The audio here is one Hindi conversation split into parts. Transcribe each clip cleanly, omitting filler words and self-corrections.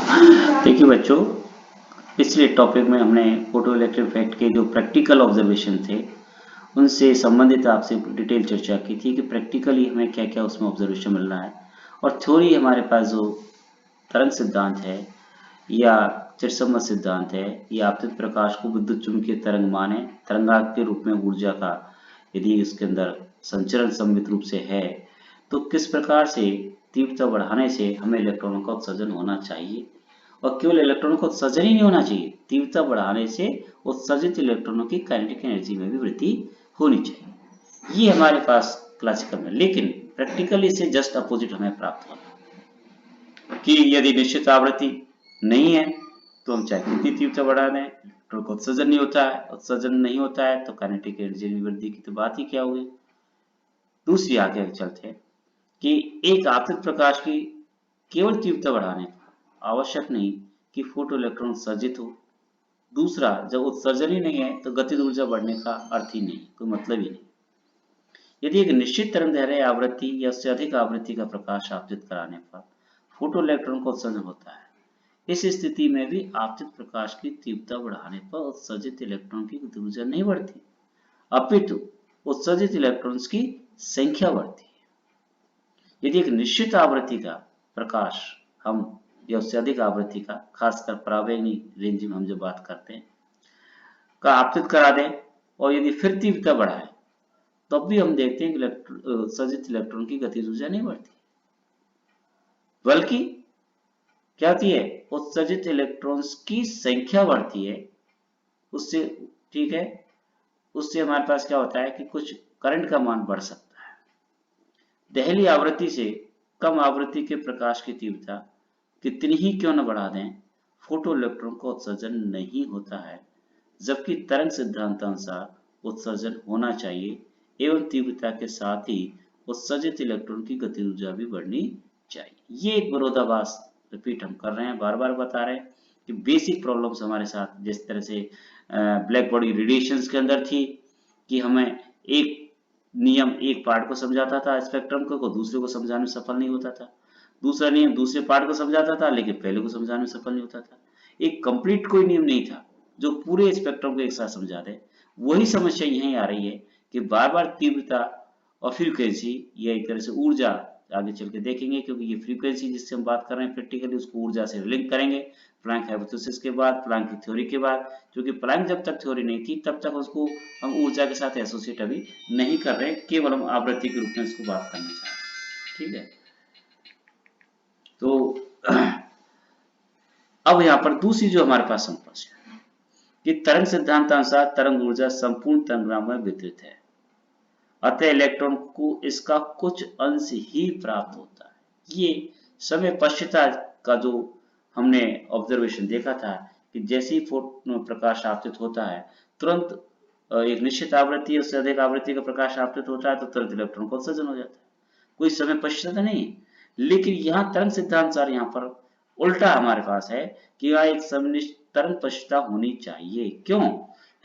देखिए बच्चों, पिछले टॉपिक में हमने फोटो इलेक्ट्रिक इफेक्ट के जो प्रैक्टिकल ऑब्जर्वेशन थे उनसे संबंधित आपसे डिटेल चर्चा की थी कि प्रैक्टिकली हमें क्या क्या उसमें ऑब्जर्वेशन मिल रहा है। और थ्योरी हमारे पास जो तरंग सिद्धांत है या चिरसम्मत सिद्धांत है या आपतित प्रकाश को विद्युत चुंबकीय तरंग माने तरंगाग के रूप में ऊर्जा का यदि उसके अंदर संचरण सम्मित रूप से है तो किस प्रकार से तीव्रता बढ़ाने से हमें इलेक्ट्रॉनों का उत्सर्जन होना चाहिए। और केवल इलेक्ट्रॉनों का उत्सर्जन ही नहीं होना चाहिए, तीव्रता बढ़ाने से उत्सर्जित इलेक्ट्रॉनों की काइनेटिक एनर्जी में भी वृद्धि होनी चाहिए। ये हमारे पास क्लासिकल में, लेकिन प्रैक्टिकली से जस्ट अपोजिट हमें प्राप्त होगा कि यदि निश्चित आवृत्ति नहीं है तो हम चाहे कितनी तीव्रता बढ़ा दें, इलेक्ट्रॉन का उत्सर्जन नहीं होता है, उत्सर्जन नहीं होता है तो काइनेटिक एनर्जी में वृद्धि की तो बात ही क्या होगी। दूसरी आगे चलते हैं कि एक आपतित प्रकाश की केवल तीव्रता बढ़ाने का आवश्यक नहीं कि फोटो इलेक्ट्रॉन उत्सर्जित हो। दूसरा, जब उत्सर्जन ही नहीं है तो गतिज ऊर्जा बढ़ने का अर्थ ही नहीं, कोई मतलब ही नहीं। यदि एक निश्चित तरंगदैर्घ्य आवृत्ति या उससे अधिक आवृत्ति का प्रकाश आपतित कराने पर फोटो इलेक्ट्रॉन का उत्सर्जन होता है, इस स्थिति में भी आपतित प्रकाश की तीव्रता बढ़ाने पर उत्सर्जित इलेक्ट्रॉन की गतिज ऊर्जा नहीं बढ़ती, अपितु उत्सर्जित इलेक्ट्रॉन्स की संख्या बढ़ती है। यदि एक निश्चित आवृत्ति का प्रकाश हम या उससे अधिक आवृत्ति का, खासकर परावैंगनी रेंज में हम जब बात करते हैं, का आपतित करा दें और यदि फिर तीव्रता बढ़ाएं तब भी हम देखते हैं कि उत्सर्जित इलेक्ट्रॉन की गतिज ऊर्जा नहीं बढ़ती, बल्कि क्या होती है, उत्सर्जित इलेक्ट्रॉन्स की संख्या बढ़ती है। उससे ठीक है, उससे हमारे पास क्या होता है कि कुछ करंट का मान बढ़ सकता है। दहली आवृत्ति से कम आवृत्ति के प्रकाश की तीव्रता कितनी ही क्यों न बढ़ा दें, फोटो इलेक्ट्रॉन का उत्सर्जन नहीं होता है, जबकि तरंग सिद्धांतानुसार उत्सर्जन होना चाहिए एवं तीव्रता के साथ ही उत्सर्जित इलेक्ट्रॉन की गतिज ऊर्जा भी बढ़नी चाहिए। ये एक विरोधाभास रिपीट हम कर रहे हैं, बार बार बता रहे हैं कि बेसिक प्रॉब्लम्स हमारे साथ जिस तरह से ब्लैक बॉडी रेडिएशंस के अंदर थी कि हमें एक नियम एक पार्ट को समझाता था स्पेक्ट्रम को दूसरे को समझाने में सफल नहीं होता था, दूसरा नियम दूसरे पार्ट को समझाता था लेकिन पहले को समझाने में सफल नहीं होता था। एक कंप्लीट कोई नियम नहीं था जो पूरे स्पेक्ट्रम को एक साथ समझा दे। वही समस्या यहीं आ रही है कि बार बार तीव्रता और फ्रीक्वेंसी, ये एक तरह से ऊर्जा आगे चल के देखेंगे, क्योंकि ये फ्रीक्वेंसी जिससे हम बात कर रहे हैं प्रैक्टिकली उसको ऊर्जा से लिंक करेंगे प्लैंक हाइपोथेसिस के बाद, प्लैंक की थ्योरी के बाद। क्योंकि प्लैंक जब तक थ्योरी नहीं थी तब तक उसको हम ऊर्जा के साथ एसोसिएट अभी नहीं कर रहे, केवल हम आवृत्ति के रूप में इसको बात करना चाह रहे हैं। ठीक है, तो अब यहाँ पर दूसरी जो हमारे पास समस्या है कि तरंग सिद्धांतानुसार तरंग ऊर्जा संपूर्ण तरंगग्राम में वितरित है, अतः इलेक्ट्रॉन को इसका कुछ अंश ही प्राप्त होता है। ये समय पश्चिता का जो हमने ऑब्जर्वेशन देखा था कि जैसे ही प्रकाश आपतित होता है तुरंत एक निश्चित आवृत्ति उससे अधिक आवृत्ति का प्रकाश आपतित होता है तो तुरंत इलेक्ट्रॉन का उत्सर्जन हो जाता है, कोई समय पश्चिता नहीं है। लेकिन यहाँ तरंग सिद्धांत यहाँ पर उल्टा हमारे पास है कि यहाँ एक समनिश्चित तरंग पश्चिता होनी चाहिए। क्यों?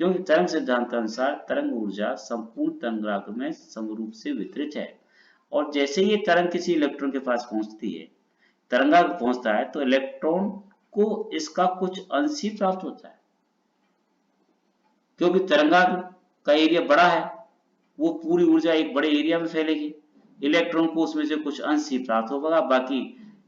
क्योंकि तरंग सिद्धांतानुसार तरंग ऊर्जा संपूर्ण तरंगाग्र में समरूप से वितरित है, और जैसे ये तरंग किसी इलेक्ट्रॉन के पास पहुंचती है, तरंगाग्र पहुंचता है, तो इलेक्ट्रॉन को इसका कुछ अंश ही प्राप्त होता है। क्योंकि तरंगाग्र का एरिया बड़ा है, वो पूरी ऊर्जा एक बड़े एरिया में फैलेगी, इलेक्ट्रॉन को उसमें से कुछ अंश ही प्राप्त होगा बाकी।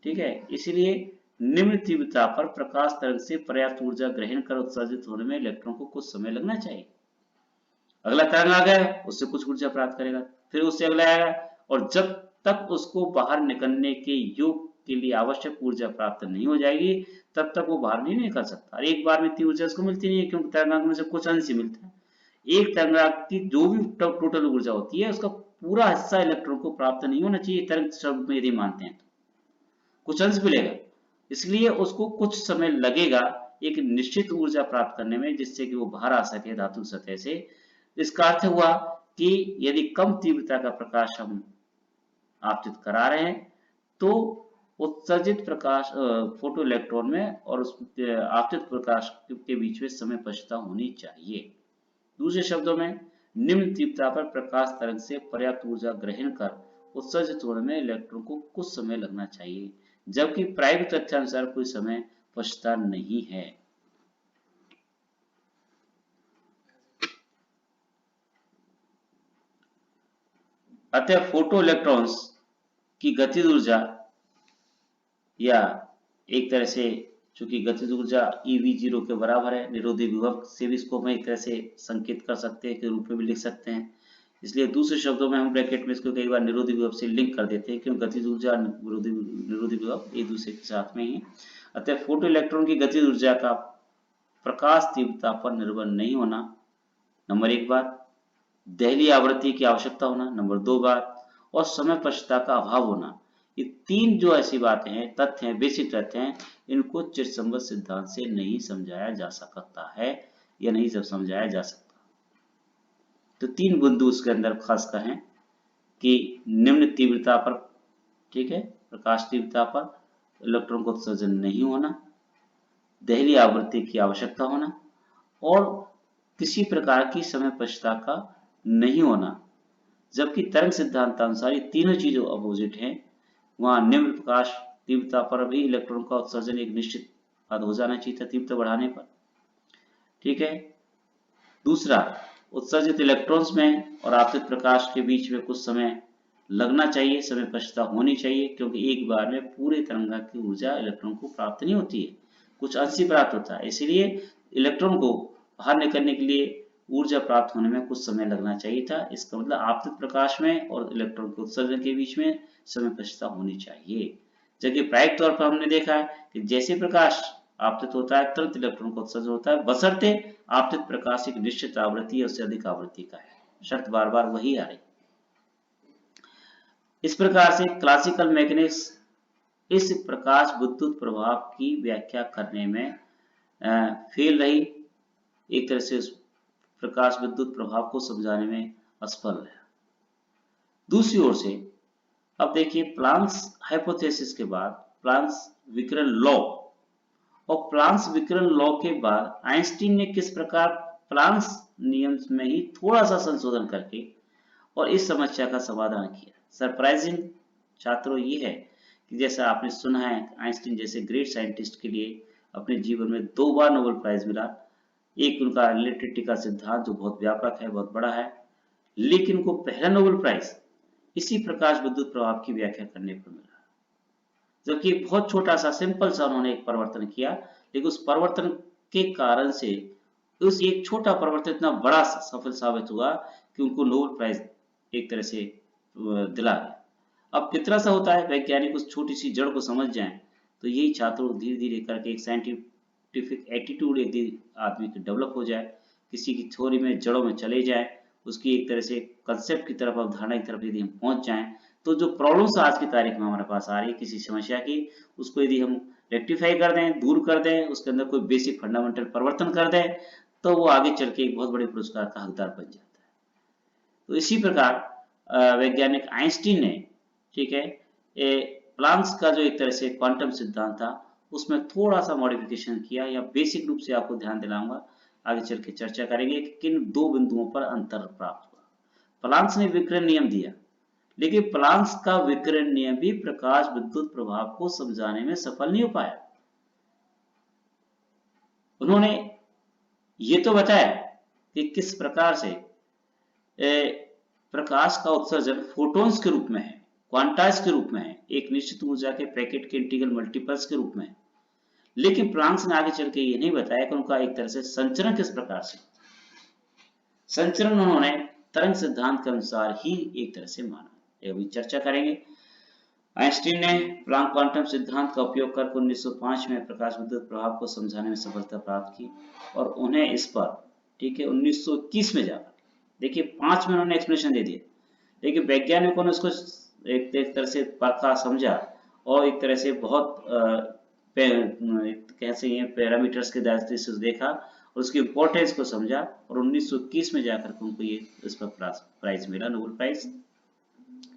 ठीक है, इसलिए निम्न तीव्रता पर प्रकाश तरंग से पर्याप्त ऊर्जा ग्रहण कर उत्सर्जित होने में इलेक्ट्रॉन को कुछ समय लगना चाहिए। अगला तरंग आ गया, उससे कुछ ऊर्जा प्राप्त करेगा, फिर उससे अगला आएगा, और जब तक उसको बाहर निकलने के योग के लिए आवश्यक ऊर्जा प्राप्त नहीं हो जाएगी तब तक वो बाहर नहीं निकल सकता। और एक बार में इतनी ऊर्जा उसको मिलती नहीं है, क्योंकि तरंगाग्र में से कुछ अंश ही मिलता है। एक तरंगाग्र की जो भी टोटल ऊर्जा होती है उसका पूरा हिस्सा इलेक्ट्रॉन को प्राप्त नहीं होना चाहिए तरंग स्वरूप में, यदि मानते हैं तो कुछ अंश मिलेगा, इसलिए उसको कुछ समय लगेगा एक निश्चित ऊर्जा प्राप्त करने में जिससे कि वो बाहर आ सके धातु सतह से। इसका अर्थ हुआ कि यदि कम तीव्रता का प्रकाश हम आपतित करा रहे हैं तो उत्सर्जित प्रकाश फोटो इलेक्ट्रॉन में और उस आपतित प्रकाश के बीच में समय पश्चिता होनी चाहिए। दूसरे शब्दों में निम्न तीव्रता पर प्रकाश तरंग से पर्याप्त ऊर्जा ग्रहण कर उत्सर्जित होने में इलेक्ट्रॉन को कुछ समय लगना चाहिए, जबकि प्रायोगिक तथ्यानुसार कोई समय पछता नहीं है। अतः फोटो इलेक्ट्रॉन्स की गतिज ऊर्जा, या एक तरह से चूंकि गतिज ऊर्जा EV0 के बराबर है, निरोधी विभव से भी इसको हम एक तरह से संकेत कर सकते हैं, के रूप में भी लिख सकते हैं। इसलिए दूसरे शब्दों में हम ब्रैकेट में इसको कई बार निरोधी विभव से लिंक कर देते हैं, क्योंकि गतिज ऊर्जा निरोधी विभव एक दूसरे के साथ में ही। अतः फोटो इलेक्ट्रॉन की गतिज ऊर्जा का प्रकाश तीव्रता पर निर्भर नहीं होना, नंबर 1 बात। दहली आवृत्ति की आवश्यकता होना, नंबर 2 बात। और समय पश्चता का अभाव होना। ये 3 जो ऐसी बातें हैं, तथ्य हैं, बेसिक तथ्य हैं, इनको चिरसंबद्ध सिद्धांत से नहीं समझाया जा सकता है, या नहीं सब समझाया जा सकता। तो 3 बिंदु उसके अंदर खासकर हैं कि निम्न तीव्रता पर, ठीक है, प्रकाश तीव्रता पर इलेक्ट्रॉन का उत्सर्जन नहीं होना, दहली आवृत्ति की आवश्यकता होना, और किसी प्रकार की समय पश्चता का नहीं होना। जबकि तरंग सिद्धांतानुसार ये तीनों चीजों अपोजिट हैं। वहां निम्न प्रकाश तीव्रता पर भी इलेक्ट्रॉन का उत्सर्जन एक निश्चित हद हो जाना चाहिए था तीव्रता बढ़ाने पर, ठीक है। दूसरा, उत्सर्जित इलेक्ट्रॉन्स में और आपतित प्रकाश के बीच में कुछ समय लगना चाहिए, समय पश्चता होनी चाहिए, क्योंकि एक बार में पूरे तरंगा की ऊर्जा इलेक्ट्रॉन को प्राप्त नहीं होती है, कुछ अंश ही प्राप्त होता है। इसलिए इलेक्ट्रॉन को बाहर निकलने के लिए ऊर्जा प्राप्त होने में कुछ समय लगना चाहिए था। इसका मतलब आपतित प्रकाश में और इलेक्ट्रॉन के उत्सर्जन के बीच में समय पश्चता होनी चाहिए। जबकि प्रायोगिक तौर पर हमने देखा है कि जैसे प्रकाश आपतित होता है तुरंत इलेक्ट्रॉन का उत्सर्जन होता है, बशर्ते आपतित प्रकाश एक निश्चित आवृत्ति या उससे अधिक आवृत्ति का है। शर्त बार बार वही आ रही। इस प्रकार से क्लासिकल मैकेनिक्स इस प्रकाश विद्युत प्रभाव की व्याख्या करने में फेल रही, एक तरह से उस प्रकाश विद्युत प्रभाव को समझाने में असफल है। दूसरी ओर से अब देखिए, प्लांक्स हाइपोथेसिस के बाद प्लांक्स विकिरण लॉ, और प्लांक्स विकिरण लॉ के बाद आइंस्टीन ने किस प्रकार प्लांक्स नियम में ही थोड़ा सा संशोधन करके और इस समस्या का समाधान किया। सरप्राइजिंग छात्रों ये है कि जैसा आपने सुना है, आइंस्टीन जैसे ग्रेट साइंटिस्ट के लिए अपने जीवन में 2 बार नोबेल प्राइज मिला। एक उनका रिलेटिविटी का सिद्धांत जो बहुत व्यापक है, बहुत बड़ा है, लेकिन उनको पहला नोबेल प्राइज इसी प्रकाश विद्युत प्रभाव की व्याख्या करने पर मिला। जबकि बहुत छोटा सा सिंपल सा उन्होंने एक परिवर्तन किया, लेकिन उस परिवर्तन के कारण से उस एक छोटा परिवर्तन इतना बड़ा सफल साबित हुआ कि उनको नोबेल प्राइज एक तरह से दिला गया। अब कितना सा होता है, वैज्ञानिक उस छोटी सी जड़ को समझ जाएं तो यही छात्रों धीरे धीरे करके एक साइंटिफिक एटीट्यूड यदि आदमी की डेवलप हो जाए, किसी की थ्योरी में जड़ों में चले जाए, उसकी एक तरह से कंसेप्ट की तरफ, अवधारणा की तरफ यदि हम पहुंच जाएं, तो जो प्रॉब्लम्स आज की तारीख में हमारे पास आ रही है किसी समस्या की, उसको यदि हम रेक्टिफाई कर दें, दूर कर दें, उसके अंदर कोई बेसिक फंडामेंटल परिवर्तन कर दें, तो वो आगे चल के एक बहुत बड़े पुरस्कार का हकदार बन जाता है। तो इसी प्रकार वैज्ञानिक आइंस्टीन ने, ठीक है, प्लांक्स का जो एक तरह से क्वांटम सिद्धांत था उसमें थोड़ा सा मॉडिफिकेशन किया, या बेसिक रूप से आपको ध्यान दिलाऊंगा, आगे चल के चर्चा करेंगे कि किन 2 बिंदुओं पर अंतर प्राप्त हुआ। प्लांक्स ने विकिरण नियम दिया, लेकिन प्लांक्स का विकिरण नियम भी प्रकाश विद्युत प्रभाव को समझाने में सफल नहीं हो पाया। उन्होंने ये तो बताया कि किस प्रकार से प्रकाश का उत्सर्जन फोटॉन्स के रूप में है, क्वांटाइज के रूप में है, एक निश्चित ऊर्जा के पैकेट के इंटीग्रल मल्टीपल्स के रूप में है। लेकिन प्लांक्स ने आगे चल के ये नहीं बताया कि उनका एक तरह से संचरण किस प्रकार से। संचरण उन्होंने तरंग सिद्धांत के अनुसार ही एक तरह से माना, ये भी चर्चा करेंगे। आइंस्टीन ने प्लांक क्वांटम सिद्धांत का उपयोग कर 1905 में प्रकाश विद्युत प्रभाव को समझाने में सफलता प्राप्त की, और उन्हें इस पर, ठीक है, 1921 में जाकर, देखिए 5 में उन्होंने एक्सप्लेनेशन दे दिया, लेकिन वैज्ञानिकों ने उसको एक तरह से परखा, समझा, और एक तरह से बहुत कैसे ये पैरामीटर्स के दायरे से देखा और उसकी इंपॉर्टेंस को समझा, और 1921 में जाकर उनको ये इस पर प्राइज मिला, नोबेल प्राइज।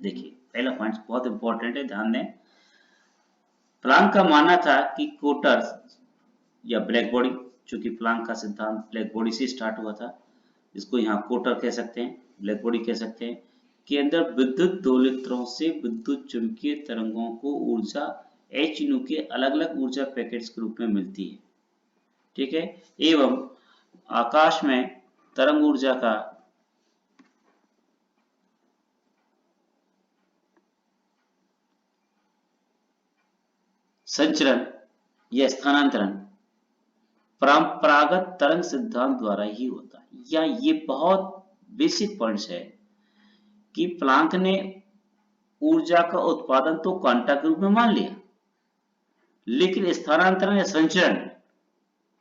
देखिए पहला पॉइंट बहुत इंपॉर्टेंट है, ध्यान दें। प्लांक का मानना था कि कोटर या ब्लैक बॉडी, चूंकि प्लांक का सिद्धांत ब्लैक बॉडी से स्टार्ट हुआ था, इसको यहाँ कोटर कह सकते हैं, ब्लैक बॉडी कह सकते हैं, के अंदर विद्युत दोलित्रों से विद्युत चुंबकीय तरंगों को ऊर्जा h न्यू के अलग अलग ऊर्जा पैकेट्स के रूप में मिलती है, ठीक है। एवं आकाश में तरंग ऊर्जा का संचरण या स्थानांतरण परंपरागत तरंग सिद्धांत द्वारा ही होता है। या ये बहुत बेसिक पॉइंट्स है कि प्लांक ने ऊर्जा का उत्पादन तो क्वांटा के रूप में मान लिया, लेकिन स्थानांतरण या संचरण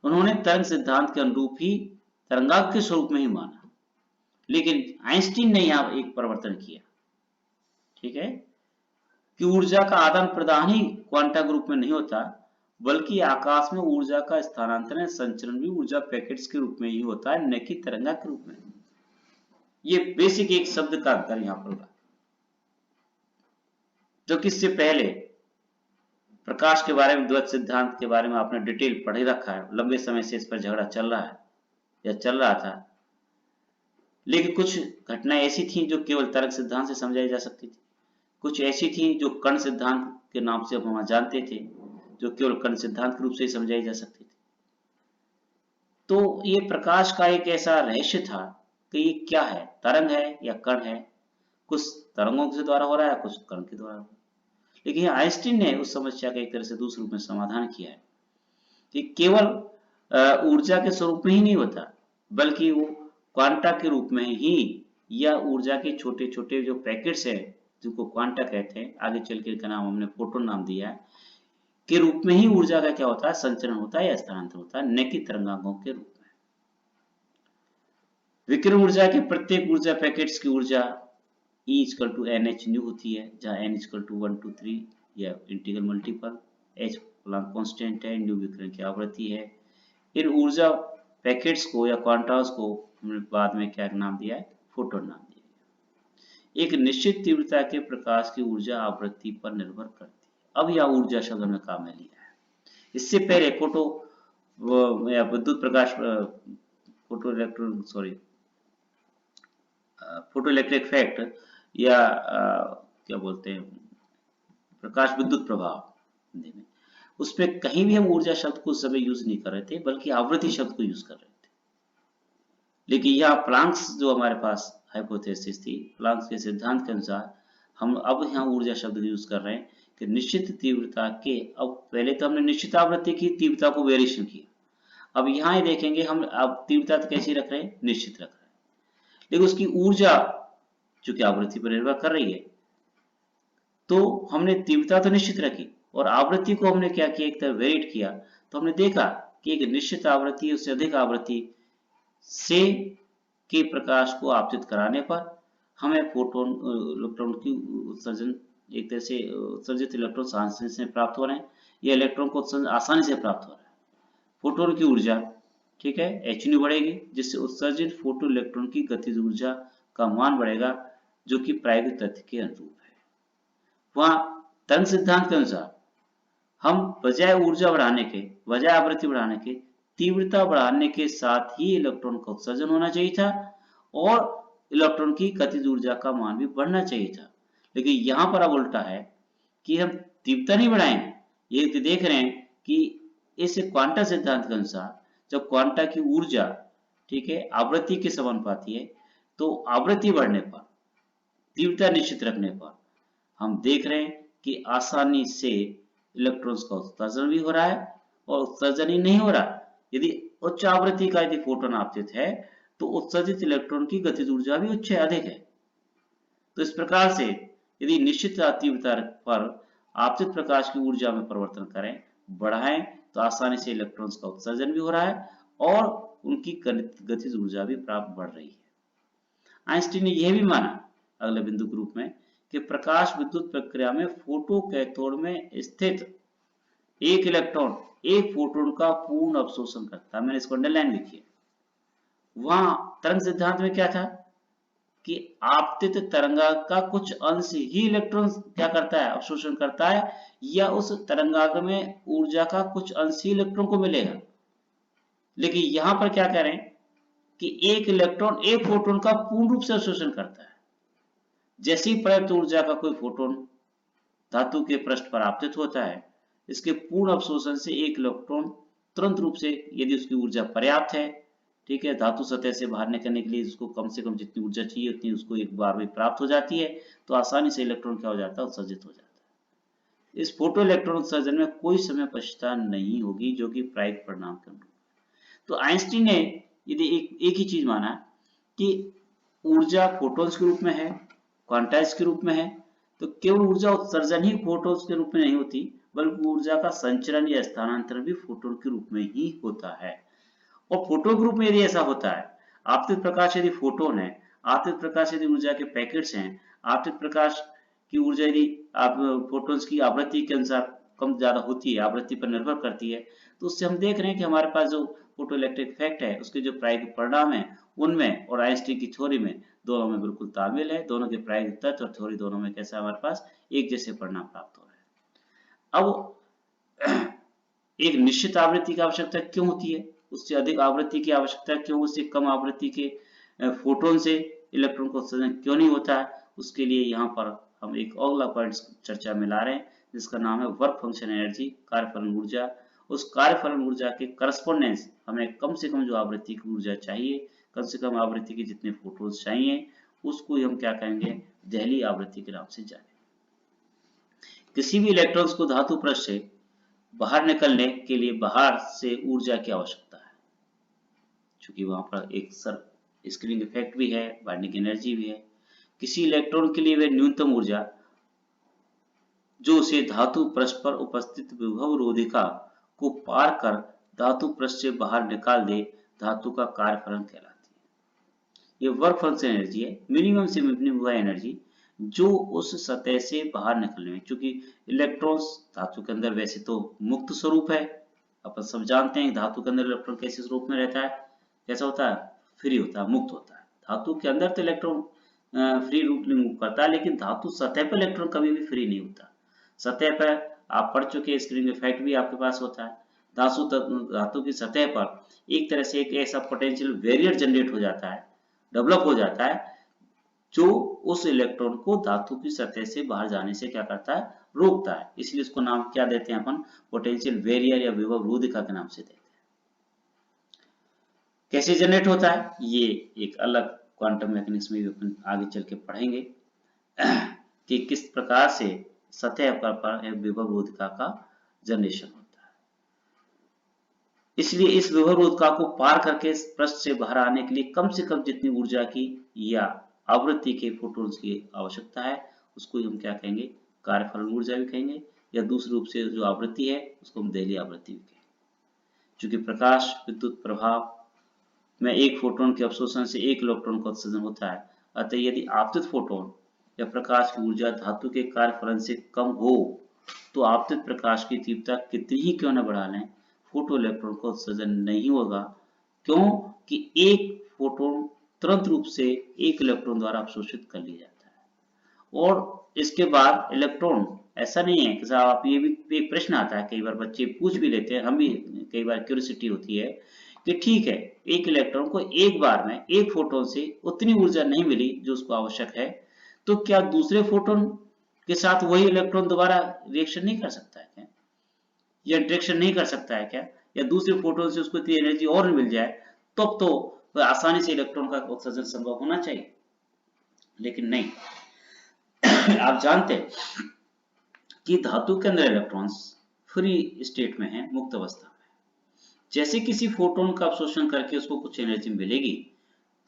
उन्होंने तरंग सिद्धांत के अनुरूप ही तरंगांक के स्वरूप में ही माना। लेकिन आइंस्टीन ने यहां एक परिवर्तन किया, ठीक है, कि ऊर्जा का आदान प्रदान ही क्वांटा के रूप में नहीं होता, बल्कि आकाश में ऊर्जा का स्थानांतरण संचरण भी ऊर्जा पैकेट्स के रूप में ही होता है, न कि तरंगांक के रूप में। ये बेसिक एक शब्द का अंतर यहां पर होगा, जो कि इससे पहले प्रकाश के बारे में, द्वैत सिद्धांत के बारे में आपने डिटेल पढ़ ही रखा है। लंबे समय से इस पर झगड़ा चल रहा है या चल रहा था, लेकिन कुछ घटनाएं ऐसी थी जो केवल तरंग सिद्धांत से समझाई जा सकती थी, कुछ ऐसी थी जो कण सिद्धांत के नाम से हम जानते थे, जो केवल कण सिद्धांत के रूप से ही समझाई जा सकती थी। तो ये प्रकाश का एक ऐसा रहस्य था कि ये क्या है, तरंग है या कण है। कुछ तरंगों के द्वारा हो रहा है, कुछ कण के द्वारा हो रहा है। लेकिन आइंस्टीन ने उस समस्या का एक तरह से दूसरे रूप में समाधान किया है कि केवल ऊर्जा के स्वरूप में ही नहीं होता, बल्कि वो क्वांटा के रूप में ही, या ऊर्जा के छोटे छोटे जो पैकेट्स हैं जिनको क्वांटा कहते हैं, आगे चल के इनका नाम हमने फोटोन नाम दिया है, के रूप में ही ऊर्जा का क्या होता है, संचरण होता है या स्थानांतरण होता है, न कि तरंगांकों के रूप में। विकिरण ऊर्जा के प्रत्येक ऊर्जा पैकेट्स की ऊर्जा E equal to NH nu होती है, जहां N इक्वल टू 1 to 3 या integral multiple, H Planck constant है, न्यू विकिरण की आवृत्ति है। इन ऊर्जा पैकेट्स को या क्वांटास को हमने बाद में क्या नाम दिया है, फोटोन नाम दिया है। एक निश्चित तीव्रता के प्रकाश की ऊर्जा आवृत्ति पर निर्भर करती है। अब यह ऊर्जा शब्द हमने काम में लिया है। इससे पहले या विद्युत प्रकाश, फोटो इलेक्ट्रिक इफेक्ट या क्या बोलते हैं, प्रकाश विद्युत प्रभाव हिंदी में, उसमें कहीं भी हम ऊर्जा शब्द को उस समय यूज नहीं कर रहे थे, बल्कि आवृत्ति शब्द को यूज कर रहे थे। लेकिन यहाँ प्लांक्स जो हमारे पास हाइपोथेसिस थी, प्लांक्स के सिद्धांत के अनुसार हम अब यहाँ ऊर्जा शब्द का यूज कर रहे हैं कि निश्चित तीव्रता के, अब पहले तो हमने निश्चित आवृत्ति की तीव्रता को वेरिएशन किया, अब यहाँ ही देखेंगे हम अब तीव्रता तो कैसी रख रहे हैं, निश्चित रख रहे हैं, लेकिन उसकी ऊर्जा जो कि आवृत्ति पर निर्भर कर रही है, तो हमने तीव्रता तो निश्चित रखी और आवृत्ति को हमने क्या किया, एक तरह वेरिएट किया। तो हमने देखा कि एक निश्चित आवृत्ति, उससे अधिक आवृत्ति से के प्रकाश को आपतित कराने पर हमें फोटोन इलेक्ट्रॉन की उत्सर्जन, एक तरह से उत्सर्जित इलेक्ट्रॉन आसानी से प्राप्त हो रहे हैं, या इलेक्ट्रॉन को आसानी से प्राप्त हो रहा है। फोटोन की ऊर्जा, ठीक है, h न्यू बढ़ेगी, जिससे उत्सर्जित फोटो इलेक्ट्रॉन की गतिज ऊर्जा का मान बढ़ेगा, जो कि प्रायोगिक तथ्य के अनुरूप है। वहां तरंग सिद्धांत के अनुसार हम बजाय ऊर्जा बढ़ाने के, बजाय आवृत्ति बढ़ाने के, तीव्रता बढ़ाने के साथ ही इलेक्ट्रॉन का उत्सर्जन होना चाहिए था और इलेक्ट्रॉन की गतिज ऊर्जा का मान भी बढ़ना चाहिए था। लेकिन यहां पर अब उल्टा है कि हम तीव्रता नहीं बढ़ाएंगे, ये देख रहे हैं कि इस क्वांटा सिद्धांत के अनुसार जब क्वांटा की ऊर्जा, ठीक है, आवृत्ति के समानुपाती है, तो आवृत्ति बढ़ने पर, तीव्रता निश्चित रखने पर हम देख रहे हैं कि आसानी से इलेक्ट्रॉन्स का उत्सर्जन भी हो रहा है, और उत्सर्जन ही नहीं हो रहा, यदि उच्च आवृत्ति का यदि फोटोन आपतित है तो उत्सर्जित इलेक्ट्रॉन की गतिज ऊर्जा भी उच्च अधिक है। तो इस प्रकार से यदि निश्चित तीव्रता पर आपतित प्रकाश की ऊर्जा में परिवर्तन करें, बढ़ाएं, तो आसानी से इलेक्ट्रॉन्स का उत्सर्जन भी हो रहा है और उनकी गतिज ऊर्जा भी प्राप्त बढ़ रही है। आइंस्टीन ने यह भी माना अगले बिंदु के रूप में कि प्रकाश विद्युत प्रक्रिया में फोटो कैथोड में स्थित एक इलेक्ट्रॉन एक फोटोन का पूर्ण अवशोषण करता है। मैंने इसको अंडरलाइन भी किया। वहां तरंग सिद्धांत में क्या था कि आपतित तरंगाग्र का कुछ अंश ही इलेक्ट्रॉन क्या करता है, अवशोषण करता है, या उस तरंगाग्र में ऊर्जा का कुछ अंश ही इलेक्ट्रॉन को मिलेगा। लेकिन यहां पर क्या कह रहे हैं कि एक इलेक्ट्रॉन एक फोटोन का पूर्ण रूप से अवशोषण करता है। जैसी पर्याप्त ऊर्जा का कोई फोटोन धातु के पृष्ठ पर आपतित होता है, इसके पूर्ण अवशोषण से एक इलेक्ट्रॉन तुरंत रूप से, यदि उसकी ऊर्जा पर्याप्त है, ठीक है, धातु सतह से बाहर निकलने के लिए उसको कम से कम जितनी ऊर्जा चाहिए उतनी उसको एक बार में प्राप्त हो जाती है, तो आसानी से इलेक्ट्रॉन क्या हो जाता है, उत्सर्जित हो जाता है। इस फोटो इलेक्ट्रॉन उत्सर्जन में कोई समय पश्चात नहीं होगी, जो कि प्रायोगिक परिणाम के अनुरूप। तो आइंस्टीन ने यदि एक ही चीज माना कि ऊर्जा फोटॉन्स के रूप में है, क्वांटाइज के रूप में है, तो केवल ऊर्जा उत्सर्जन ही फोटॉन्स के रूप में नहीं होती, बल्कि ऊर्जा का संचरण या स्थानांतरण भी फोटोन के रूप में ही होता है। और फोटो के रूप में यदि ऐसा होता है, आपतित प्रकाश यदि फोटोन है, आपतित प्रकाश यदि ऊर्जा के पैकेट्स हैं, आपतित प्रकाश की ऊर्जा यदि आप फोटोन्स की आवृत्ति के अनुसार कम ज्यादा होती है, आवृत्ति पर निर्भर करती है, तो उससे हम देख रहे हैं कि हमारे पास जो फोटो इलेक्ट्रिक इफेक्ट है उसके जो प्रायोगिक परिणाम है उनमें और आइंस्टीन की थ्योरी में, दोनों में बिल्कुल तालमेल है। दोनों के प्रायोगिक तथ्य और थ्योरी दोनों में कैसा हमारे पास एक जैसे परिणाम प्राप्त हो रहे हैं। अब एक निश्चित आवृत्ति की आवश्यकता क्यों होती है, उससे अधिक आवृत्ति की आवश्यकता क्यों, उससे कम आवृत्ति के फोटोन से इलेक्ट्रॉन का उत्सर्जन क्यों नहीं होता है, उसके लिए यहाँ पर हम एक अगला पॉइंट चर्चा में ला रहे हैं, जिसका नाम है वर्क फंक्शन एनर्जी, कार्यफलन ऊर्जा। उस कार्यफलन ऊर्जा के करस्पोंडेंस हमें कम से कम जो आवृत्ति की ऊर्जा चाहिए, कम से कम आवृत्ति के जितने फोटोन्स चाहिए, उसको हम क्या कहेंगे, दहली आवृत्ति के नाम से जाने। किसी भी इलेक्ट्रॉन्स को धातु पृष्ठ से बाहर निकलने के लिए बाहर से ऊर्जा की आवश्यकता है, क्योंकि वहां पर एक स्क्रीनिंग इफेक्ट भी है, बाइंडिंग एनर्जी भी है। किसी इलेक्ट्रॉन के लिए वह न्यूनतम ऊर्जा जो उसे धातु पृष्ठ पर उपस्थित विभव रोधिका को पार कर धातु पृष्ठ से बाहर निकाल दे, धातु का कार्यफलन कहलाती है। ये वर्क फंक्शन एनर्जी है, मिनिमम से मिनिमम वह एनर्जी जो उस सतह से बाहर निकलने में, क्योंकि इलेक्ट्रॉन्स धातु के अंदर वैसे तो मुक्त स्वरूप है, अपन सब जानते हैं धातु के अंदर इलेक्ट्रॉन कैसे स्वरूप में रहता है, कैसा होता है, फ्री होता है, मुक्त होता है। धातु के अंदर तो इलेक्ट्रॉन फ्री रूप में मूव करता है, लेकिन धातु सतह पर इलेक्ट्रॉन कभी भी फ्री नहीं होता। सतह पर आप पढ़ चुके स्क्रीन इफेक्ट भी आपके पास होता है। धातु की सतह पर एक तरह से एक ऐसा पोटेंशियल वेरियर जनरेट हो जाता है, डेवलप हो जाता है, जो उस इलेक्ट्रॉन को धातु की सतह से बाहर जाने से क्या करता है, रोकता है। इसलिए इसको नाम क्या देते हैं अपन, पोटेंशियल वेरियर या विभव रोधिका के नाम से देते हैं। कैसे जनरेट होता है, ये एक अलग क्वांटम मैकेनिक्स में भी अपन आगे चल के पढ़ेंगे कि किस प्रकार से सतह पर विभव रोधिका का जनरेशन होता है। इसलिए इस विभव रोधिका को पार करके पृष्ठ से बाहर आने के लिए कम से कम जितनी ऊर्जा की या आवृत्ति के फोटोन्स की आवश्यकता है, उसको हम क्या कहेंगे, कार्यफलन ऊर्जा भी कहेंगे, या दूसरे रूप से जो आवृत्ति है उसको हम दहली आवृत्ति भी कहेंगे। चूंकि प्रकाश विद्युत प्रभाव में एक फोटोन के अवशोषण से एक इलेक्ट्रॉन का उत्सर्जन होता है, अतः यदि आपतित फोटोन या प्रकाश की ऊर्जा धातु के कार्यफलन से कम हो, तो आपतित प्रकाश की तीव्रता कितनी ही क्यों न बढ़ा लें, फोटो इलेक्ट्रॉन का उत्सर्जन नहीं होगा। क्यों कि एक फोटोन तुरंत रूप से एक इलेक्ट्रॉन द्वारा अवशोषित कर लिया जाता है। और इसके बाद इलेक्ट्रॉन ऐसा नहीं है कि साहब, आप ये भी एक प्रश्न आता है, कई बार बच्चे पूछ भी लेते हैं, हम भी कई बार क्यूरियोसिटी होती है कि ठीक है, एक इलेक्ट्रॉन को एक बार में एक फोटोन से उतनी ऊर्जा नहीं मिली जो उसको आवश्यक है, तो क्या दूसरे फोटोन के साथ वही इलेक्ट्रॉन दोबारा रिएक्शन नहीं कर सकता है क्या, या इंटरेक्शन नहीं कर सकता है क्या, या दूसरे फोटोन से उसको इतनी एनर्जी और मिल जाए, तब तो आसानी से इलेक्ट्रॉन का उत्सर्जन संभव होना चाहिए। लेकिन नहीं आप जानते हैं कि धातु के अंदर इलेक्ट्रॉन्स फ्री स्टेट में है, मुक्त अवस्था में। जैसे किसी फोटोन का अवशोषण करके उसको कुछ एनर्जी मिलेगी,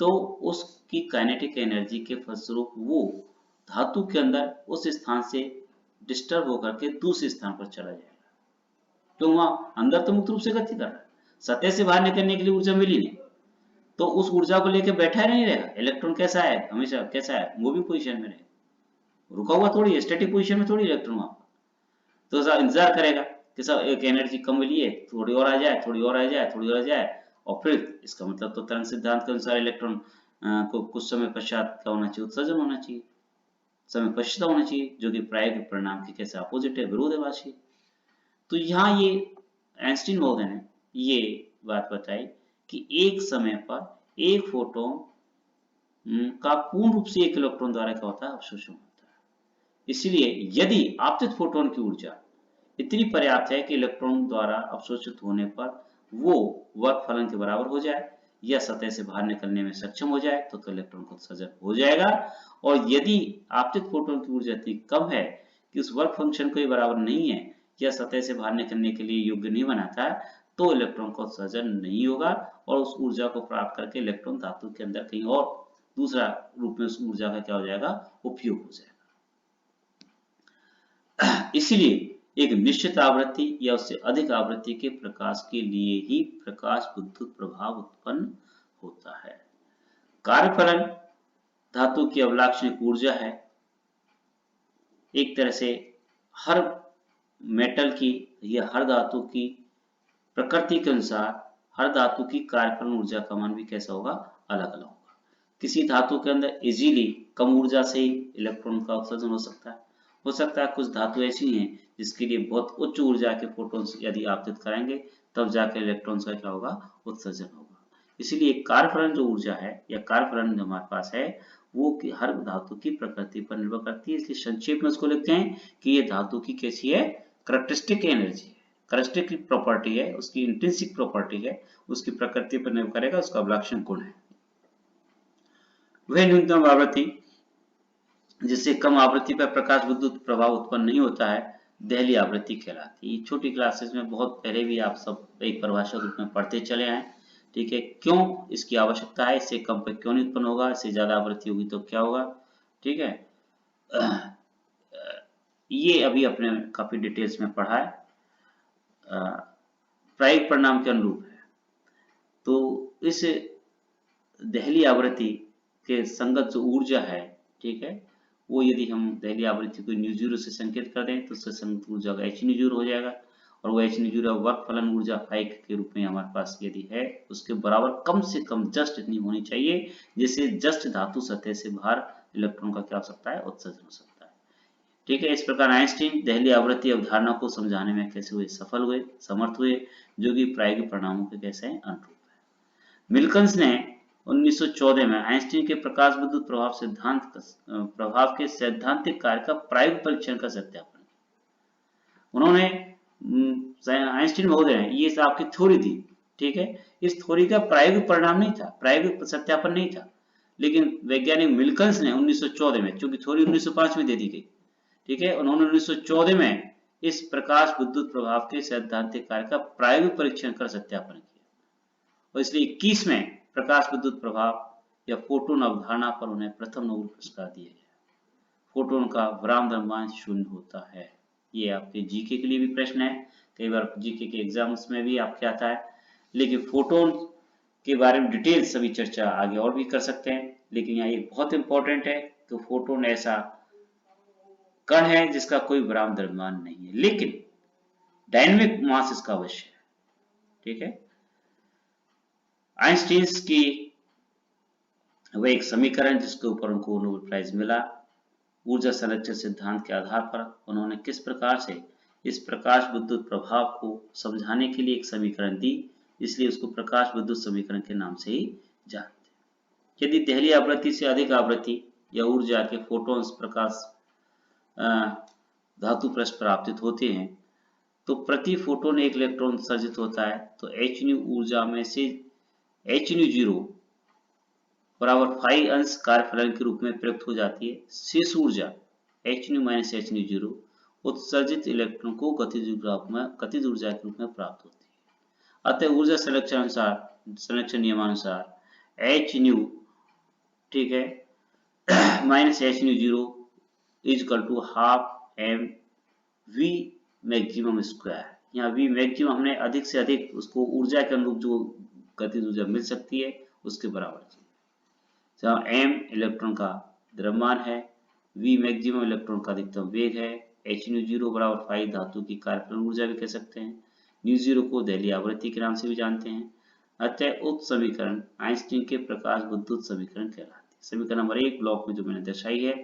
तो उसकी काइनेटिक एनर्जी के फलस्वरूप वो धातु के अंदर उस स्थान से डिस्टर्ब होकर के दूसरे स्थान पर चला जाएगा। तो वहां अंदर तो मुक्त रूप से गति कर रहा है, सतह से बाहर निकलने के लिए ऊर्जा मिली नहीं, तो उस ऊर्जा को लेकर बैठा नहीं रहेगा। इलेक्ट्रॉन कैसा है, हमेशा कैसा है, मूविंग पोजीशन में रहेगा, रुका हुआ थोड़ी है, स्टैटिक पोजीशन में थोड़ी इलेक्ट्रॉन वहां पर। तो ऐसा इंतजार करेगा कि सब एक एनर्जी कम मिली है, थोड़ी और आ जाए, थोड़ी और आ जाए, थोड़ी और आ जाए, और फिर इसका मतलब तो तरंग सिद्धांत के अनुसार इलेक्ट्रॉन को कुछ समय पश्चात क्या होना चाहिए, उत्सर्जन होना चाहिए, समय पश्चात होना चाहिए, जो कि प्रायोगिक परिणाम के कैसे अपोजिट है, विरोधाभासी। तो यहाँ ये आइंस्टीन महोदय ने ये बात बताई कि एक समय पर एक फोटोन का पूर्ण रूप से एक इलेक्ट्रॉन द्वारा क्या होता है, अवशोषण होता है। इसलिए यदि आपतित फोटोन की ऊर्जा इतनी पर्याप्त है कि इलेक्ट्रॉन द्वारा अवशोषित होने पर वो वर्क फलन के बराबर हो जाए या सतह से बाहर निकलने में सक्षम हो जाए तो इलेक्ट्रॉन का उत्सर्जन हो जाएगा। और यदि आपतित फोटोन की ऊर्जा इतनी कम है कि उस वर्क फंक्शन के बराबर नहीं है या सतह से बाहर निकलने के लिए योग्य नहीं बनाता, तो इलेक्ट्रॉन का उत्सर्जन नहीं होगा और उस ऊर्जा को प्राप्त करके इलेक्ट्रॉन धातु के अंदर कहीं और दूसरा रूप में उस ऊर्जा का क्या हो जाएगा, उपयोग हो जाएगा। इसलिए एक निश्चित आवृत्ति या उससे अधिक आवृत्ति के प्रकाश के लिए ही प्रकाश विद्युत प्रभाव उत्पन्न होता है। कार्यफलन धातु की अवलाक्षणिक ऊर्जा है। एक तरह से हर मेटल की या हर धातु की प्रकृति के अनुसार हर धातु की कार्यफलन ऊर्जा का मान भी कैसा होगा, अलग अलग होगा। किसी धातु के अंदर इजीली कम ऊर्जा से ही इलेक्ट्रॉन का उत्सर्जन हो सकता है। कुछ धातु ऐसी हैं जिसके लिए बहुत उच्च ऊर्जा के फोटॉन्स यदि आपतित कराएंगे तब जाकर इलेक्ट्रॉन्स का क्या होगा, उत्सर्जन होगा। इसलिए कार्यफलन जो ऊर्जा है या कार्यफलन जो हमारे पास है वो कि हर धातु की प्रकृति पर निर्भर करती है। इसलिए संक्षेप में उसको लिखते हैं कि ये धातु की कैसी है, करैक्टरिस्टिक एनर्जी है, करैक्टरिस्टिक प्रॉपर्टी है, उसकी इंट्रिंसिक प्रॉपर्टी है, उसकी प्रकृति पर निर्भर करेगा, उसका अवलाक्षण गुण है। वह न्यूनतम आवृत्ति जिससे कम आवृत्ति पर प्रकाश विद्युत प्रभाव उत्पन्न नहीं होता है दहली आवृत्ति कहलाती है। छोटी क्लासेस में बहुत पहले भी आप सब एक परिभाषा रूप में पढ़ते चले आए, ठीक है। क्यों इसकी आवश्यकता है, इससे कम पे क्यों नहीं उत्पन्न होगा, इससे ज्यादा आवृत्ति होगी तो क्या होगा, ठीक है। ये अभी अपने काफी डिटेल्स में पढ़ा है, प्रायोगिक परिणाम के अनुरूप है। तो इस दहली आवृत्ति के संगत जो ऊर्जा है, ठीक है, वो यदि हम दहली आवृत्ति को न्यू0 से संकेत कर दें तो उससे संगत ऊर्जा का h0 हो जाएगा और वो h0 वर्क फलन ऊर्जा फाइक के रूप में हमारे पास यदि है उसके बराबर कम से कम जस्ट इतनी होनी चाहिए जिससे जस्ट धातु सतह से बाहर इलेक्ट्रॉन का क्या हो सकता है, उत्सर्जन हो सकता है, ठीक है। इस प्रकार आइंस्टीन दहली आवृत्ति अवधारणा को समझाने में कैसे हुए, सफल हुए, समर्थ हुए, जो कि प्रायोगिक परिणामों के कैसे अनुरूप है। मिल्कन्स ने 1914 में आइंस्टीन के प्रकाश विद्युत प्रभाव के सैद्धांतिक कार्य का प्रायोगिक परीक्षण का सत्यापन किया। उन्होंने आइंस्टीन महोदय ने ये आपकी थ्योरी थी, ठीक है, इस थ्योरी का प्रायोगिक परिणाम नहीं था, प्रायोगिक सत्यापन नहीं था, लेकिन वैज्ञानिक मिल्कन्स ने 1914 में, चूंकि थ्योरी 1905 में दे दी गई, ठीक है, उन्होंने 1914 में इस प्रकाश विद्युत प्रभाव के सैद्धांतिक कार्य का प्रायोगिक परीक्षण कर सत्यापन किया और इसलिए 21 में प्रकाश विद्युत प्रभाव या फोटोन अवधारणा पर उन्हें प्रथम नोबेल पुरस्कार दिया गया। फोटोन का विराम द्रव्यमान शून्य होता है। ये आपके जीके के लिए भी प्रश्न है, कई बार जीके के एग्जाम्स में भी आपके आता है, लेकिन फोटोन के बारे में डिटेल सभी चर्चा आगे और भी कर सकते हैं, लेकिन यहाँ एक बहुत इंपॉर्टेंट है कि फोटोन ऐसा कण है जिसका कोई विराम द्रव्यमान नहीं है, लेकिन डायनेमिक मास इसका अवश्य है, ठीक है। आइंस्टीन्स की वह एक समीकरण जिसके ऊपर उनको नोबेल प्राइज मिला, ऊर्जा संरक्षण सिद्धांत के आधार पर उन्होंने किस प्रकार से इस प्रकाश विद्युत प्रभाव को समझाने के लिए एक समीकरण दी, इसलिए उसको प्रकाश विद्युत समीकरण के नाम से ही जानते हैं। यदि दहली आवृत्ति से अधिक आवृत्ति या ऊर्जा के फोटॉन्स प्रकाश धातु पृष्ठ पर आपतित होते हैं तो प्रति फोटोन एक इलेक्ट्रॉन उत्सर्जित होता है, तो h ऊर्जा में से h0 बराबर फाई अंश कार्यफलन के रूप में प्रयुक्त हो जाती है। शेष ऊर्जा h-h0 उत्सर्जित इलेक्ट्रॉन को गतिज ऊर्जा के रूप में प्राप्त होती है। अतः ऊर्जा संरक्षण नियमानुसार h, ठीक है, minus h0 equal to half m v maximum square. यहाँ v मैक्सिमम हमने अधिक से अधिक उसको ऊर्जा के अनुरूप जो गतिज ऊर्जा मिल सकती है उसके बराबर चाहिए। जहाँ m इलेक्ट्रॉन का द्रव्यमान है, v मैक्सिमम इलेक्ट्रॉन का अधिकतम वेग है, h0 बराबर फाई धातु की कार्यफलन ऊर्जा भी कह सकते हैं, न्यू0 को दहली आवृत्ति के नाम से भी जानते हैं। अतः उक्त समीकरण आइंस्टीन के प्रकाश विद्युत समीकरण कहलाते हैं। समीकरण नंबर 1 ब्लॉक में जो मैंने दर्शाई है,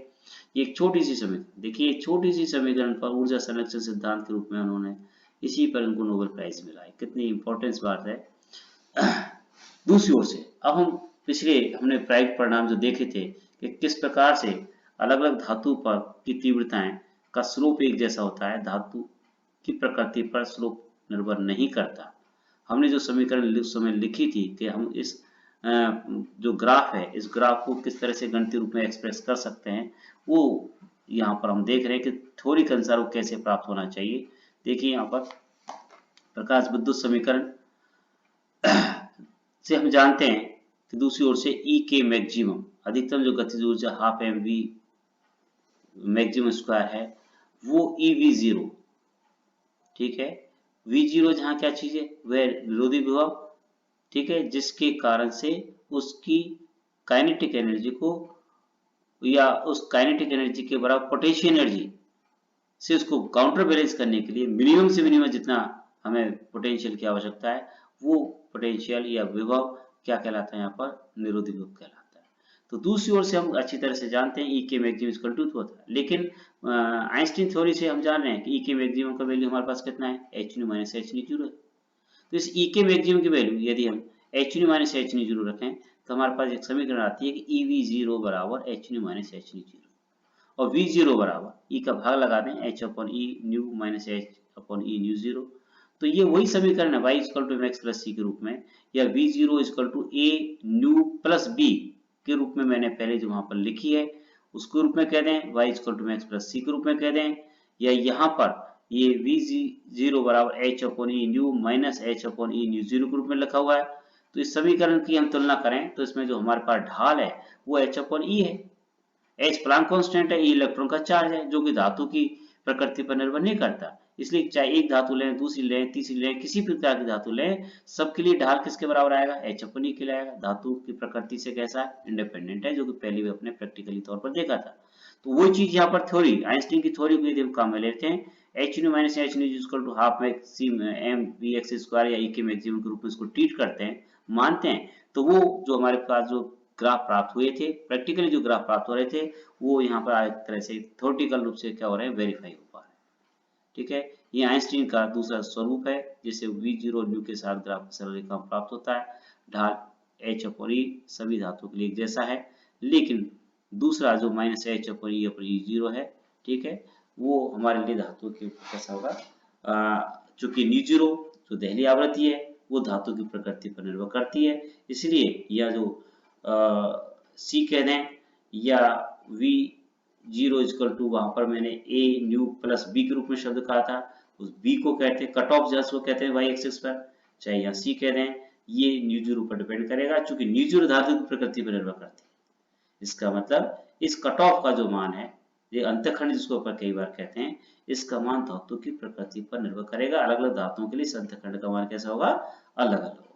ये एक छोटी सी समीकरण, देखिए छोटी सी समीकरण पर ऊर्जा संरक्षण सिद्धांत के रूप में उन्होंने इसी पर उनको नोबेल प्राइज मिला है। कितनी इंपॉर्टेंस बात है। दूसरी ओर से अब हम पिछले हमने प्रायोगिक परिणाम जो देखे थे कि किस प्रकार से अलग अलग धातु पर की तीव्रताएं का स्लोप एक जैसा होता है, धातु की प्रकृति पर स्लोप निर्भर नहीं करता। हमने जो समीकरण उस समय लिखी थी कि हम इस जो ग्राफ है, इस ग्राफ को किस तरह से गणितीय रूप में एक्सप्रेस कर सकते हैं, वो यहाँ पर हम देख रहे हैं कि थ्योरी के अनुसार वो कैसे प्राप्त होना चाहिए। देखिए यहाँ पर प्रकाश विद्युत समीकरण से हम जानते हैं कि दूसरी ओर से ई के मैक्सिमम, अधिकतम जो गतिज ऊर्जा half M V maximum square है, वो ई वी जीरो, ठीक है। वी जीरो जहाँ क्या चीज है, वह विरोधी विभव, ठीक है, जिसके कारण से उसकी काइनेटिक एनर्जी को या उस काइनेटिक एनर्जी के बराबर पोटेंशियल एनर्जी से उसको काउंटर बैलेंस करने के लिए मिनिमम से मिनिमम जितना हमें पोटेंशियल की आवश्यकता है, वो पोटेंशियल या विभव क्या कहलाता है, यहाँ पर निरोधी विभव कहलाता है। तो दूसरी ओर से हम अच्छी तरह से जानते हैं ई के मैक्सिमम इक्वल टू होता है, लेकिन आइंस्टीन थ्योरी से हम जान रहे हैं कि ई के मैक्सिमम का वैल्यू हमारे पास कितना है, H nu minus H nu zero है। तो इस ई के मैक्सिमम की वैल्यू यदि हम h nu minus H nu zero रखें तो हमारे पास एक समीकरण आती है कि ई वी जीरो बराबर h nu minus H nu zero, और वी जीरो बराबर ई का भाग लगा दें h upon e nu minus h upon e nu zero. तो ये वही समीकरण है y equal to m x plus c के रूप में, या v zero equal to a new plus B के रूप में मैंने पहले जो वहां पर लिखी है उसके रूप में कह दें, y equal to m x plus c के रूप में कह दें, या यहाँ पर ये वी जीरो बराबर h upon e nu minus h upon e nu zero के रूप में लिखा हुआ है। तो इस समीकरण की हम तुलना करें तो इसमें जो हमारे पास ढाल है वो एच अपॉन ई है। एच प्लांक कांस्टेंट है, ई इलेक्ट्रॉन का चार्ज है जो कि धातु की प्रकृति पर निर्भर नहीं करता। इसलिए चाहे एक धातु लें, दूसरी लें, तीसरी लें, किसी प्रकार की धातु लें, सबके लिए ढाल किसके बराबर आएगा, एच अपन ई के लिए आएगा। धातु की प्रकृति से कैसा है, इंडिपेंडेंट है, जो कि पहले भी अपने प्रैक्टिकली तौर पर देखा था। तो वही चीज यहाँ पर थ्योरी, आइंस्टीन की थ्योरी को यदि हम काम में लेते हैं, H nu minus H nu equal to half C M V X square या ई के मैक्सिमम के रूप में इसको ट्रीट करते हैं, मानते हैं, तो वो जो हमारे पास जो ग्राफ प्राप्त हुए थे, प्रैक्टिकली जो ग्राफ प्राप्त हो रहे थे, वो यहाँ पर एक तरह से थ्योरेटिकल रूप से क्या हो रहे हैं, वेरीफाई हो पा रहे हैं। ठीक है, ये आइंस्टीन का दूसरा स्वरूप है, जिसे वी जीरो न्यू के साथ ग्राफ सरल रेखा प्राप्त होता है। ढाल एच अपॉन ई सभी धातुओं के लिए एक जैसा है, लेकिन दूसरा जो minus h upon E zero है, ठीक है, वो हमारे लिए धातु के कैसा होगा, चूंकि न्यू जीरो जो दहली आवृत्ति है वो धातु की प्रकृति पर निर्भर करती है, इसलिए यह जो सी कह दें या वी जीरो इक्वल टू, वहां पर मैंने ए न्यू प्लस बी के रूप में शब्द कहा था, उस बी को कहते हैं कट ऑफ जस्ट, वो कहते हैं वाई एक्सिस पर, चाहे यहाँ सी कह दें, ये न्यू जीरो पर डिपेंड करेगा, चूंकि न्यू जीरो धातु की प्रकृति पर निर्भर करती है। इसका मतलब इस कट ऑफ का जो मान है, ये अंतखंड जिसको ऊपर कई बार कहते हैं, इसका मान धातु की प्रकृति पर निर्भर करेगा। अलग अलग धातुओं के लिए इस अंतखंड का मान कैसा होगा, अलग अलग।